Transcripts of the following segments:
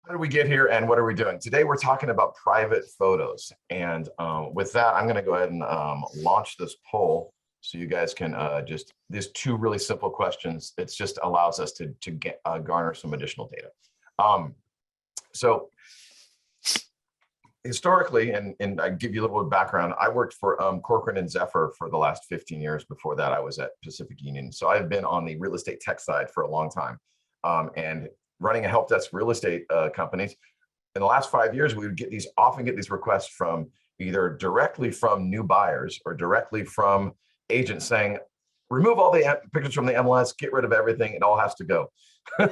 How did we get here and what are we doing? Today we're talking about private photos. And with that, I'm going to go ahead and launch this poll so you guys can these two really simple questions. It just allows us to get garner some additional data. So historically, and I give you a little bit of background, I worked for Corcoran and Zephyr for the last 15 years. Before that, I was at Pacific Union. So I've been on the real estate tech side for a long time. And running a help desk real estate companies. In the last 5 years, we would often get these requests from either directly from new buyers or directly from agents saying, remove all the pictures from the MLS, get rid of everything, it all has to go. And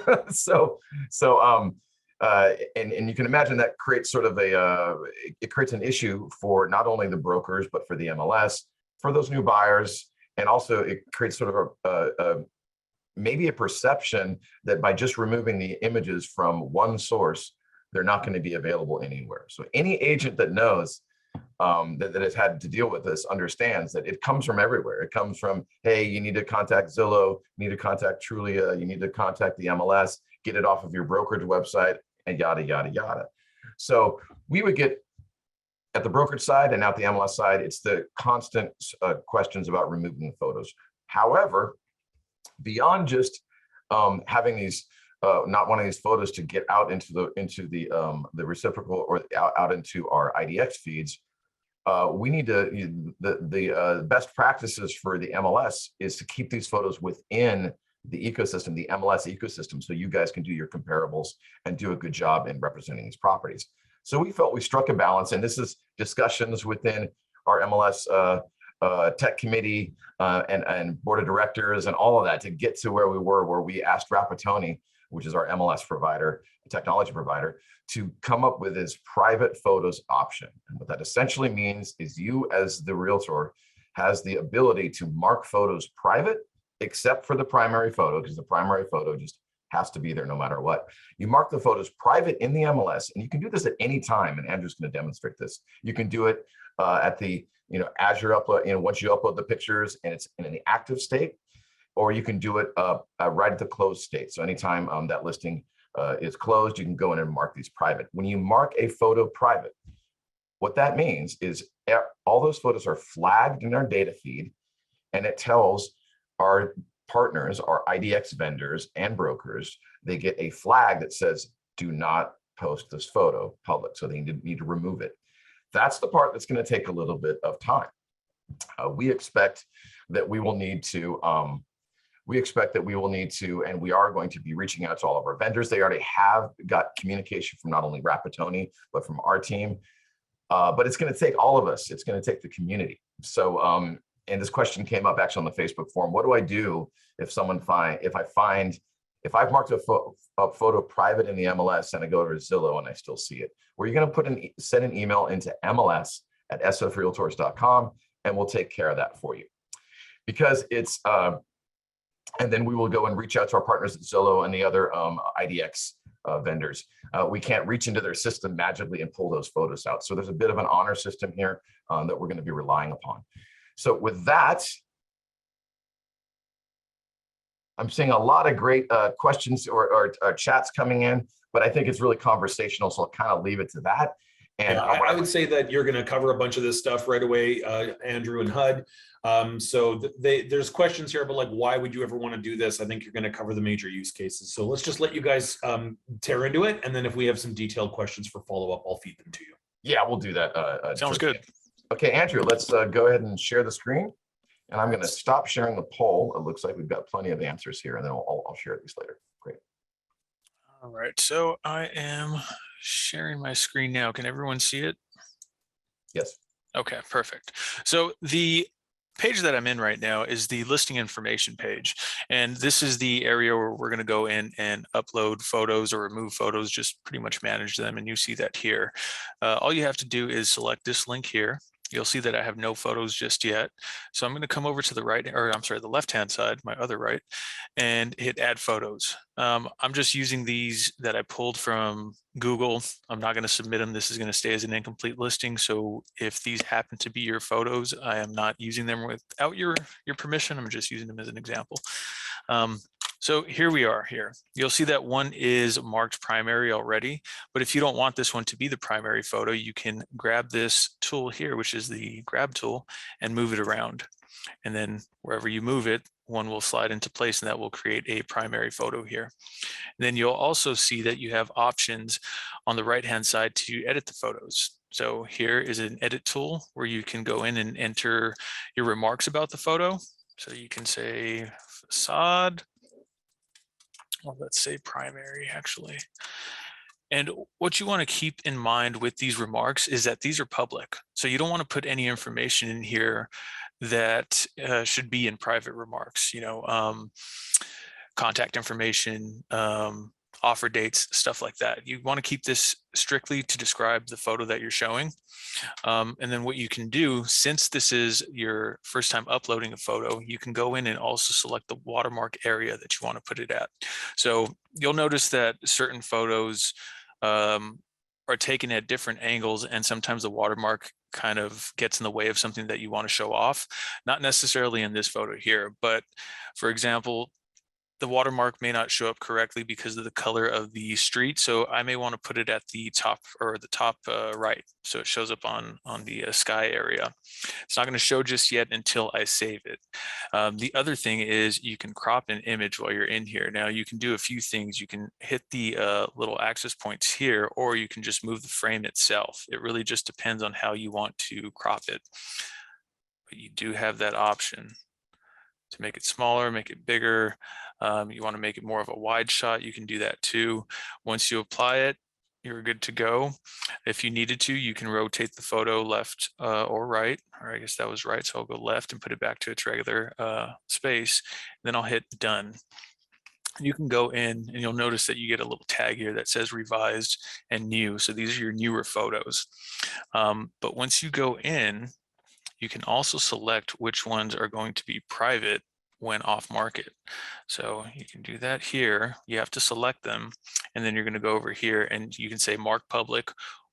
you can imagine that creates sort of it creates an issue for not only the brokers, but for the MLS, for those new buyers. And also it creates sort of maybe a perception that by just removing the images from one source, they're not going to be available anywhere. So any agent that knows that has had to deal with this understands that it comes from everywhere. It comes from, hey, you need to contact Zillow, you need to contact Trulia, you need to contact the MLS, get it off of your brokerage website, and yada, yada, yada. So we would get at the brokerage side and at the MLS side, it's the constant questions about removing the photos. However, beyond just having these, not wanting these photos to get out into the reciprocal or out into our IDX feeds, we need to the best practices for the MLS is to keep these photos within the ecosystem, the MLS ecosystem, so you guys can do your comparables and do a good job in representing these properties. So we felt we struck a balance, and this is discussions within our MLS tech committee and board of directors and all of that to get to where we were, where we asked Rapatoni, which is our MLS provider, technology provider, to come up with this private photos option. And what that essentially means is you as the realtor has the ability to mark photos private, except for the primary photo, because the primary photo just has to be there no matter what. You mark the photos private in the MLS, and you can do this at any time, and Andrew's going to demonstrate this. You can do it at the, as you're upload, once you upload the pictures and it's in the active state, or you can do it right at the closed state. So anytime that listing is closed, you can go in and mark these private. When you mark a photo private, what that means is all those photos are flagged in our data feed, and it tells our partners, our IDX vendors and brokers, they get a flag that says, do not post this photo public. So they need to remove it. That's the part that's going to take a little bit of time. We expect that we will need to, and we are going to be reaching out to all of our vendors. They already have got communication from not only Rapatoni, but from our team. But it's going to take all of us. It's going to take the community. So, and this question came up actually on the Facebook forum. What do I do if I've marked a photo private in the MLS and I go to Zillow and I still see it? Well, you're going to send an email into MLS@sfrealtors.com, and we'll take care of that for you. Because it's, and then we will go and reach out to our partners at Zillow and the other IDX vendors. We can't reach into their system magically and pull those photos out. So there's a bit of an honor system here that we're going to be relying upon. So with that, I'm seeing a lot of great questions or chats coming in, but I think it's really conversational, so I'll kind of leave it to that. And yeah, I would say that you're going to cover a bunch of this stuff right away, Andrew and HUD. So there's questions here about like, why would you ever want to do this? I think you're going to cover the major use cases. So let's just let you guys tear into it. And then if we have some detailed questions for follow-up, I'll feed them to you. Yeah, we'll do that. Sounds good. Okay, Andrew, let's go ahead and share the screen. And I'm going to stop sharing the poll. It looks like we've got plenty of answers here, and then I'll share these later. Great. All right, so I am sharing my screen now. Can everyone see it? Yes. Okay, perfect. So the page that I'm in right now is the listing information page. And this is the area where we're going to go in and upload photos or remove photos, just pretty much manage them. And you see that here. All you have to do is select this link here. You'll see that I have no photos just yet. So I'm going to come over to the right, or I'm sorry, the left-hand side, my other right, and hit add photos. I'm just using these that I pulled from Google. I'm not going to submit them. This is going to stay as an incomplete listing. So if these happen to be your photos, I am not using them without your permission. I'm just using them as an example. So here we are here. You'll see that one is marked primary already, but if you don't want this one to be the primary photo, you can grab this tool here, which is the grab tool, and move it around. And then wherever you move it, one will slide into place and that will create a primary photo here. And then you'll also see that you have options on the right-hand side to edit the photos. So here is an edit tool where you can go in and enter your remarks about the photo. So you can say facade. Well, let's say primary actually. And what you want to keep in mind with these remarks is that these are public. So you don't want to put any information in here that should be in private remarks, contact information, offer dates, stuff like that. You want to keep this strictly to describe the photo that you're showing. And then what you can do, since this is your first time uploading a photo, you can go in and also select the watermark area that you want to put it at. So you'll notice that certain photos are taken at different angles, and sometimes the watermark kind of gets in the way of something that you want to show off. Not necessarily in this photo here, but for example, the watermark may not show up correctly because of the color of the street. So I may want to put it at the top or the top right. So it shows up on the sky area. It's not going to show just yet until I save it. The other thing is you can crop an image while you're in here. Now you can do a few things. You can hit the little axis points here, or you can just move the frame itself. It really just depends on how you want to crop it. But you do have that option to make it smaller, make it bigger. You want to make it more of a wide shot, you can do that too. Once you apply it, you're good to go. If you needed to, you can rotate the photo left or right, or I guess that was right. So I'll go left and put it back to its regular space. Then I'll hit done. You can go in and you'll notice that you get a little tag here that says revised and new. So these are your newer photos. But once you go in, you can also select which ones are going to be private when off market. So you can do that here. You have to select them, and then you're going to go over here and you can say mark public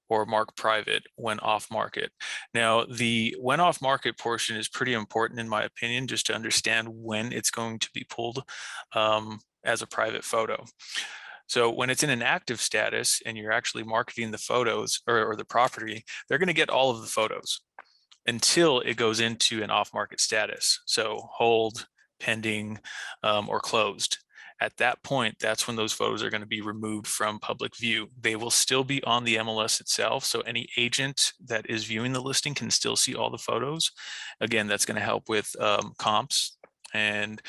or mark private when off market. Now, the when off market portion is pretty important in my opinion, just to understand when it's going to be pulled as a private photo. So when it's in an active status and you're actually marketing the photos or the property, they're going to get all of the photos until it goes into an off-market status. So hold, pending, or closed. At that point, that's when those photos are going to be removed from public view. They will still be on the MLS itself. So any agent that is viewing the listing can still see all the photos. Again, that's going to help with comps, and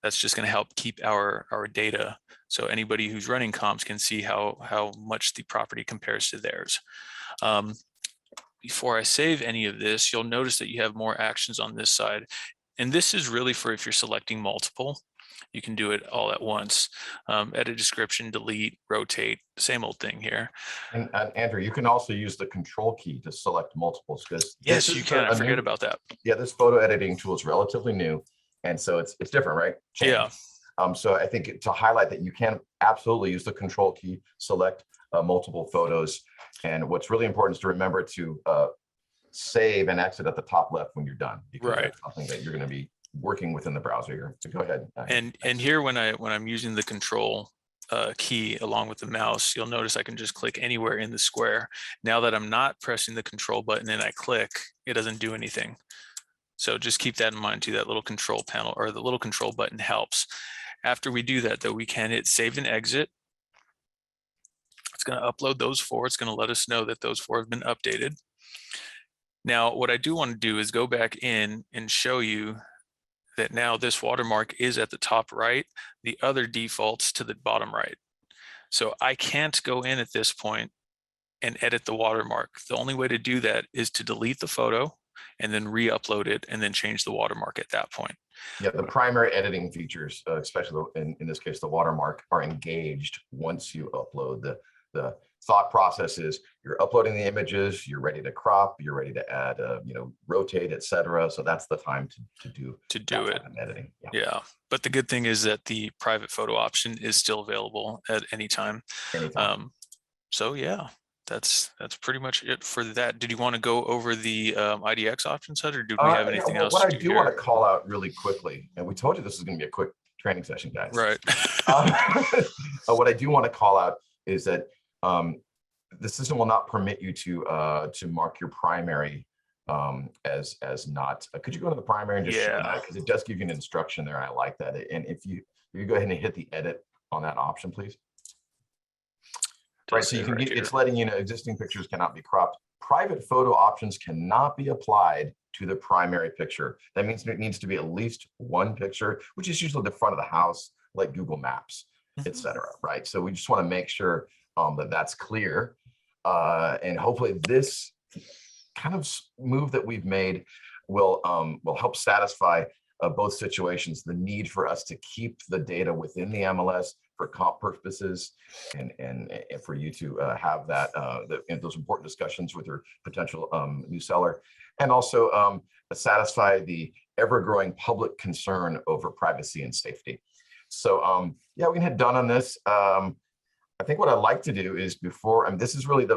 that's just going to help keep our data. So anybody who's running comps can see how much the property compares to theirs. Before I save any of this, you'll notice that you have more actions on this side. And this is really for if you're selecting multiple, you can do it all at once. Edit description, delete, rotate, same old thing here. And Andrew, you can also use the control key to select multiples, because yes, you can. I forget about that. Yeah, this photo editing tool is relatively new, and so it's different, right? Change. Yeah. So I think to highlight that you can absolutely use the control key, select multiple photos. And what's really important is to remember to save and exit at the top left when you're done, because that's something that you're going to be working within the browser here. So go ahead. And here, when I'm using the control key along with the mouse, you'll notice I can just click anywhere in the square. Now that I'm not pressing the control button and I click, it doesn't do anything. So just keep that in mind too. That little control panel or the little control button helps. After we do that, though, we can hit save and exit. It's going to upload those four. It's going to let us know that those four have been updated. Now, what I do want to do is go back in and show you that now this watermark is at the top right, the other defaults to the bottom right. So I can't go in at this point and edit the watermark. The only way to do that is to delete the photo and then re-upload it and then change the watermark at that point. Yeah, the primary editing features, especially in this case, the watermark, are engaged once you upload. The thought process is you're uploading the images, you're ready to crop, you're ready to add, rotate, etc. So that's the time to do it. Editing. Yeah, but the good thing is that the private photo option is still available at any time. So yeah, that's pretty much it for that. Did you want to go over the IDX options, Hud, or do we have anything else? What I do want to call out really quickly, and we told you this is going to be a quick training session, guys. Right. What I do want to call out is that the system will not permit you to mark your primary as not. Could you go to the primary and just show that, because it does give you an instruction there. I like that. And if you go ahead and hit the edit on that option, please. Right, so you can get, it's letting you know existing pictures cannot be cropped. Private photo options cannot be applied to the primary picture. That means it needs to be at least one picture, which is usually the front of the house, like Google Maps, etc. Right. So we just want to make sure that that's clear, and hopefully this kind of move that we've made will help satisfy both situations, the need for us to keep the data within the MLS for comp purposes, and for you to have that those important discussions with your potential new seller, and also satisfy the ever-growing public concern over privacy and safety. So yeah, we can hit done on this. I think what I'd like to do is this is really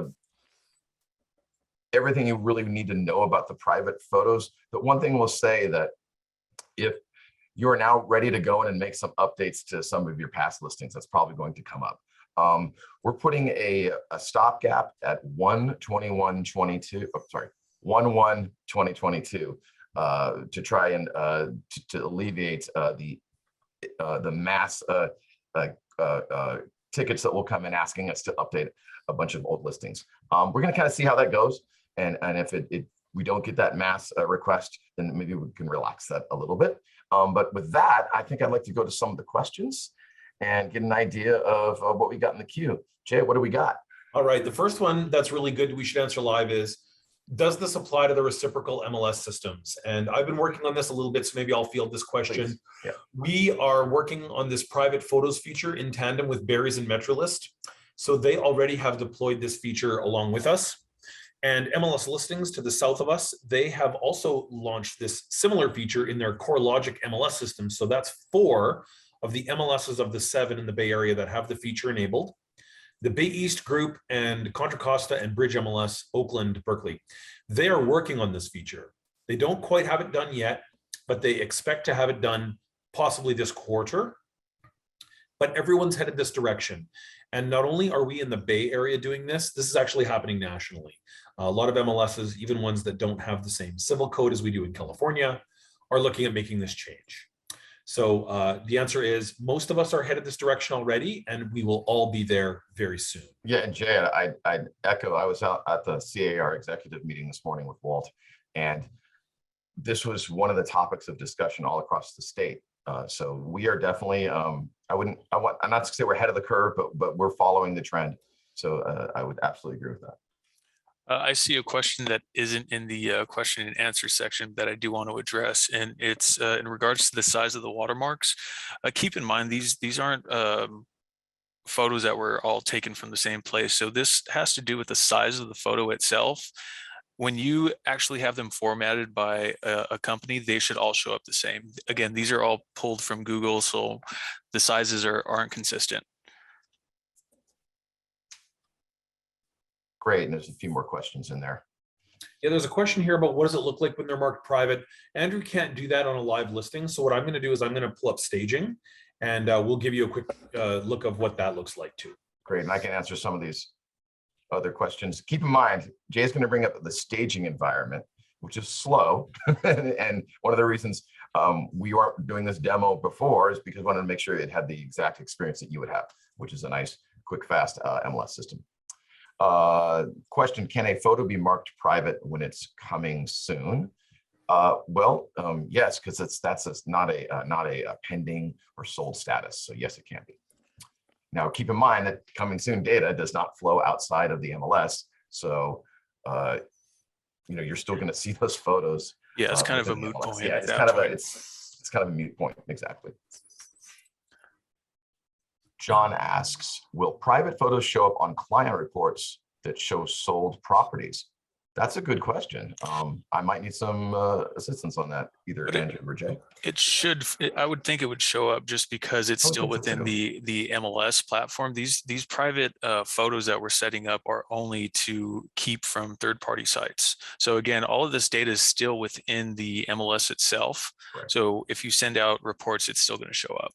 everything you really need to know about the private photos. But one thing we'll say that if you are now ready to go in and make some updates to some of your past listings, that's probably going to come up. We're putting a stopgap at 1/21/22. Oh, sorry, 1/1/2022 to try and to alleviate the mass tickets that will come in asking us to update a bunch of old listings. We're going to kind of see how that goes, and if we don't get that mass request, then maybe we can relax that a little bit. But with that, I think I'd like to go to some of the questions and get an idea of what we got in the queue. Jay, what do we got? All right, the first one that's really good we should answer live is, does this apply to the reciprocal MLS systems? And I've been working on this a little bit, so maybe I'll field this question. Yeah. We are working on this private photos feature in tandem with Barry's and Metrolist. So they already have deployed this feature along with us. And MLS listings to the south of us, they have also launched this similar feature in their CoreLogic MLS system. So that's 4 of the MLSs of the 7 in the Bay Area that have the feature enabled. The Bay East Group and Contra Costa and Bridge MLS, Oakland, Berkeley, they are working on this feature. They don't quite have it done yet, but they expect to have it done possibly this quarter. But everyone's headed this direction. And not only are we in the Bay Area doing this, this is actually happening nationally. A lot of MLSs, even ones that don't have the same civil code as we do in California, are looking at making this change. So the answer is most of us are headed this direction already, and we will all be there very soon. Yeah, and Jay, I'd echo, I was out at the CAR executive meeting this morning with Walt, and this was one of the topics of discussion all across the state. So we are definitely, I'm not to say we're ahead of the curve, but we're following the trend. So I would absolutely agree with that. I see a question that isn't in the question and answer section that I do want to address, and it's in regards to the size of the watermarks. Keep in mind, these aren't photos that were all taken from the same place. So this has to do with the size of the photo itself. When you actually have them formatted by a company, they should all show up the same. Again, these are all pulled from Google, so the sizes aren't consistent. Great, and there's a few more questions in there. Yeah, there's a question here about what does it look like when they're marked private. Andrew can't do that on a live listing. So what I'm going to do is I'm going to pull up staging, and we'll give you a quick look of what that looks like too. Great, and I can answer some of these other questions. Keep in mind, Jay's going to bring up the staging environment, which is slow. And one of the reasons we weren't doing this demo before is because we wanted to make sure it had the exact experience that you would have, which is a nice, quick, fast MLS system. Question, can a photo be marked private when it's coming soon? Well, yes, because that's not a pending or sold status. So yes, it can be. Now, keep in mind that coming soon data does not flow outside of the MLS. So, you're still going to see those photos. Yeah, it's kind of a moot point. Yeah, it's kind of a mute point. Exactly. John asks, will private photos show up on client reports that show sold properties? That's a good question. I might need some assistance on that, either Andrew or Jay. It should. I would think it would show up just because it's still within the MLS platform. These private photos that we're setting up are only to keep from third-party sites. So again, all of this data is still within the MLS itself. Right. So if you send out reports, it's still going to show up.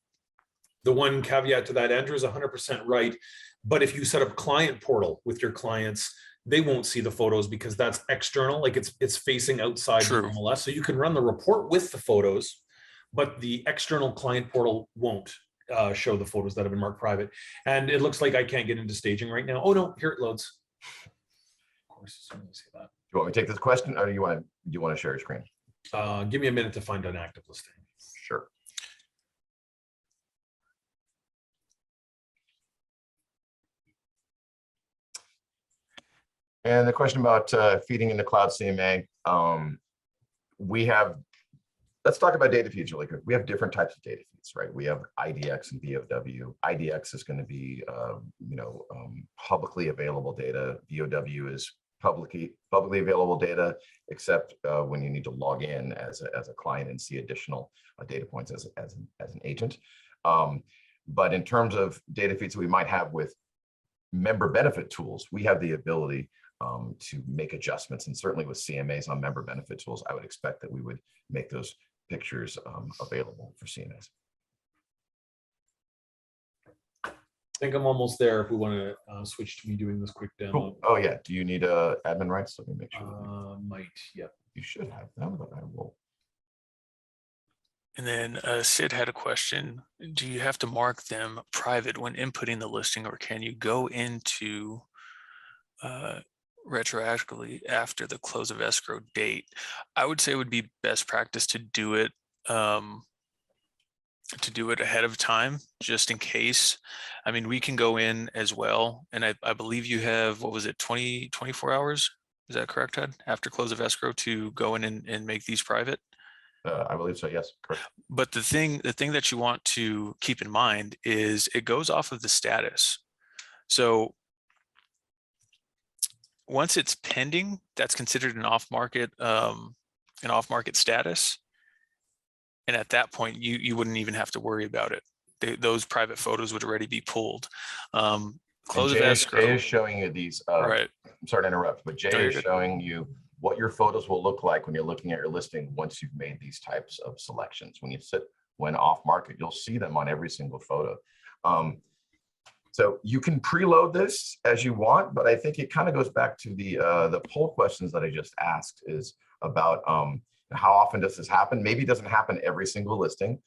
The one caveat to that, Andrew, is 100% right. But if you set up client portal with your clients, they won't see the photos because that's external, like it's facing outside the True. MLS. So you can run the report with the photos, but the external client portal won't show the photos that have been marked private. And it looks like I can't get into staging right now. Oh no, here it loads. Of course, let me see that. Do you want me to take this question, or do you want to share your screen? Give me a minute to find an active listing. Sure. And the question about feeding into Cloud CMA, let's talk about data feeds really quick. We have different types of data feeds, right? We have IDX and VOW. IDX is going to be, publicly available data. VOW is publicly available data, except when you need to log in as a client and see additional data points as an agent. But in terms of data feeds that we might have with member benefit tools, we have the ability to make adjustments, and certainly with CMAs on member benefit tools, I would expect that we would make those pictures available for CMAs. I think I'm almost there. If we want to switch to me doing this quick demo. Cool. Oh yeah, do you need admin rights? Let me make sure. Might, yep. You should have them, but I will. And then Sid had a question. Do you have to mark them private when inputting the listing, or can you go into retroactively after the close of escrow date? I would say it would be best practice to do it ahead of time, just in case. I mean, we can go in as well, and I believe you have, what was it, 24 hours? Is that correct, Ted? After close of escrow to go in and make these private? I believe so, yes, correct. But the thing that you want to keep in mind is it goes off of the status. So once it's pending, that's considered an off-market status. And at that point, you wouldn't even have to worry about it. Those private photos would already be pulled. Close of escrow. Jay is showing you these. Right. I'm sorry to interrupt, but Jay No, you're is good. showing you what your photos will look like when you're looking at your listing once you've made these types of selections. When off market, you'll see them on every single photo. So you can preload this as you want, but I think it kind of goes back to the poll questions that I just asked, is about how often does this happen? Maybe it doesn't happen every single listing.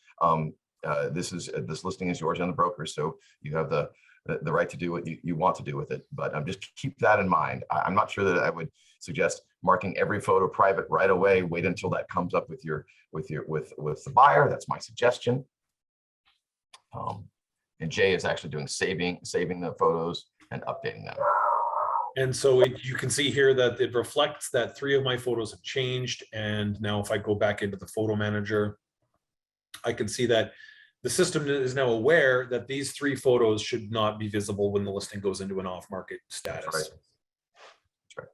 This listing is yours and the broker, so you have the right to do what you want to do with it. But just keep that in mind. I'm not sure that I would suggest marking every photo private right away. Wait until that comes up with the buyer. That's my suggestion. And Jay is actually doing saving the photos and updating them. And so you can see here that it reflects that 3 of my photos have changed. And now if I go back into the photo manager, I can see that the system is now aware that these 3 photos should not be visible when the listing goes into an off-market status. That's right. That's right.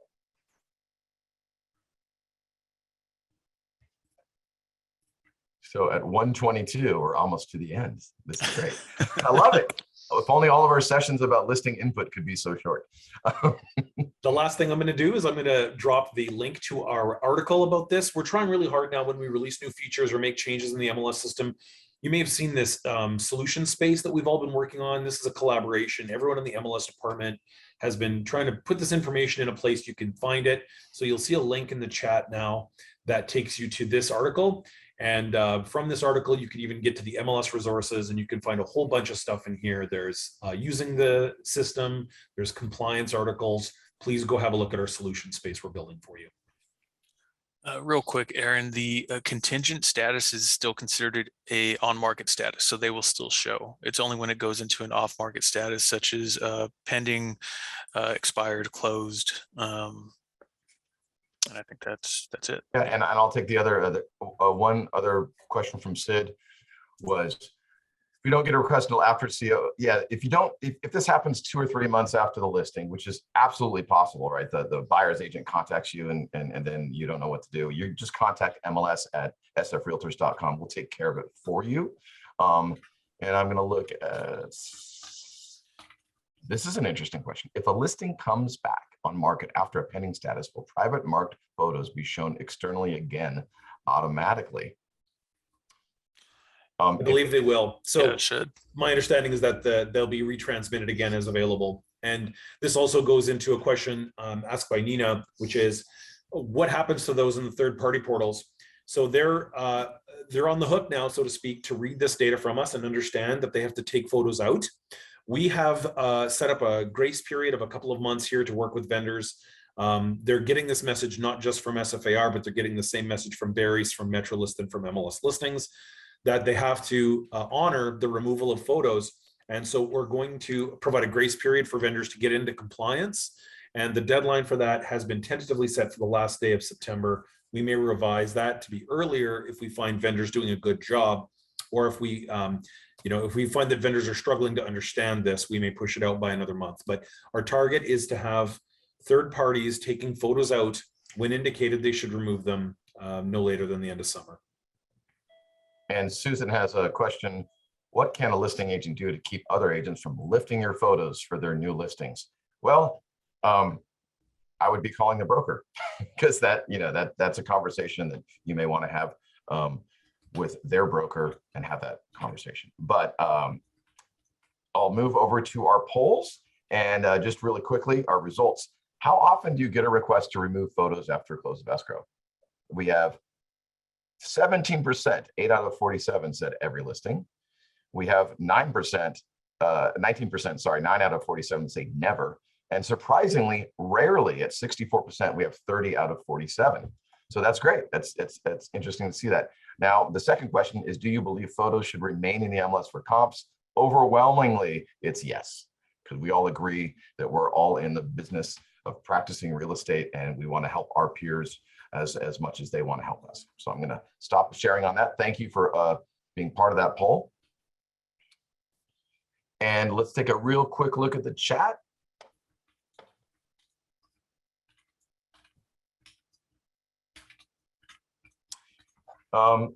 So at 1:22, we're almost to the end. This is great. I love it. If only all of our sessions about listing input could be so short. The last thing I'm going to do is I'm going to drop the link to our article about this. We're trying really hard now when we release new features or make changes in the MLS system. You may have seen this solution space that we've all been working on. This is a collaboration. Everyone in the MLS department has been trying to put this information in a place you can find it. So you'll see a link in the chat now that takes you to this article. And from this article, you can even get to the MLS resources, and you can find a whole bunch of stuff in here. There's using the system, there's compliance articles. Please go have a look at our solution space we're building for you. Real quick, Aaron, the contingent status is still considered a on-market status, so they will still show. It's only when it goes into an off-market status, such as pending, expired, closed. And I think that's it. Yeah, and I'll take the other one other question from Sid was, if we don't get a request until after CO, yeah, if this happens 2 or 3 months after the listing, which is absolutely possible, right? The buyer's agent contacts you and then you don't know what to do. You just contact MLS at sfrealtors.com. We'll take care of it for you. And I'm going to look at, this is an interesting question. If a listing comes back on market after a pending status, will private marked photos be shown externally again automatically? I believe they will. Yeah, So it should. my understanding is that they'll be retransmitted again as available. And this also goes into a question asked by Nina, which is what happens to those in the third-party portals? So they're on the hook now, so to speak, to read this data from us and understand that they have to take photos out. We have set up a grace period of a couple of months here to work with vendors. They're getting this message not just from SFAR, but they're getting the same message from Barry's, from Metrolist, and from MLS Listings, that they have to honor the removal of photos. And so we're going to provide a grace period for vendors to get into compliance. And the deadline for that has been tentatively set for the last day of September. We may revise that to be earlier if we find vendors doing a good job, or if we, if we find that vendors are struggling to understand this, we may push it out by another month. But our target is to have third parties taking photos out when indicated they should remove them no later than the end of summer. And Susan has a question. What can a listing agent do to keep other agents from lifting your photos for their new listings? Well, I would be calling the broker because that's a conversation that you may want to have with their broker and have that conversation. But I'll move over to our polls and just really quickly, our results. How often do you get a request to remove photos after close of escrow? We have 17%, 8 out of 47 said every listing. We have 19%, 9 out of 47 say never. And surprisingly, rarely at 64%, we have 30 out of 47. So that's great. That's interesting to see that. Now, the second question is, do you believe photos should remain in the MLS for comps? Overwhelmingly, it's yes, because we all agree that we're all in the business of practicing real estate and we want to help our peers as much as they want to help us. So I'm going to stop sharing on that. Thank you for being part of that poll. And let's take a real quick look at the chat.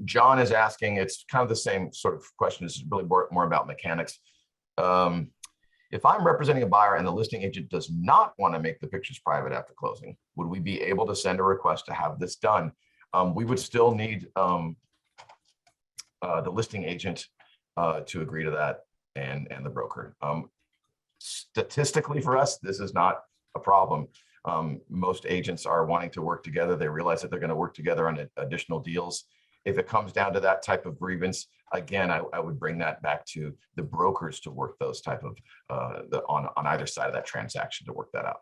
John is asking, it's kind of the same sort of question. This is really more about mechanics. If I'm representing a buyer and the listing agent does not want to make the pictures private after closing, would we be able to send a request to have this done? We would still need the listing agent to agree to that and the broker. Statistically for us, this is not a problem. Most agents are wanting to work together. They realize that they're going to work together on additional deals. If it comes down to that type of grievance, again, I would bring that back to the brokers to work those type of on either side of that transaction to work that out.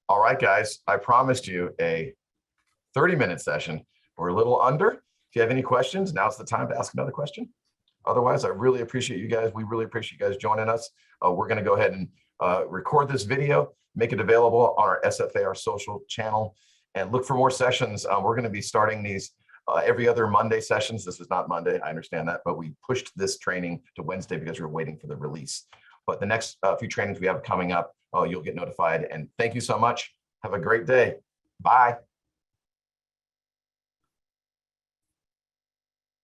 All right, guys, I promised you a 30-minute session. We're a little under. If you have any questions, now's the time to ask another question. Otherwise, I really appreciate you guys. We really appreciate you guys joining us. We're going to go ahead and record this video, make it available on our SFAR social channel, and look for more sessions. We're going to be starting these every other Monday sessions. This is not Monday, I understand that, but we pushed this training to Wednesday because we were waiting for the release. But the next few trainings we have coming up, you'll get notified. And thank you so much. Have a great day. Bye.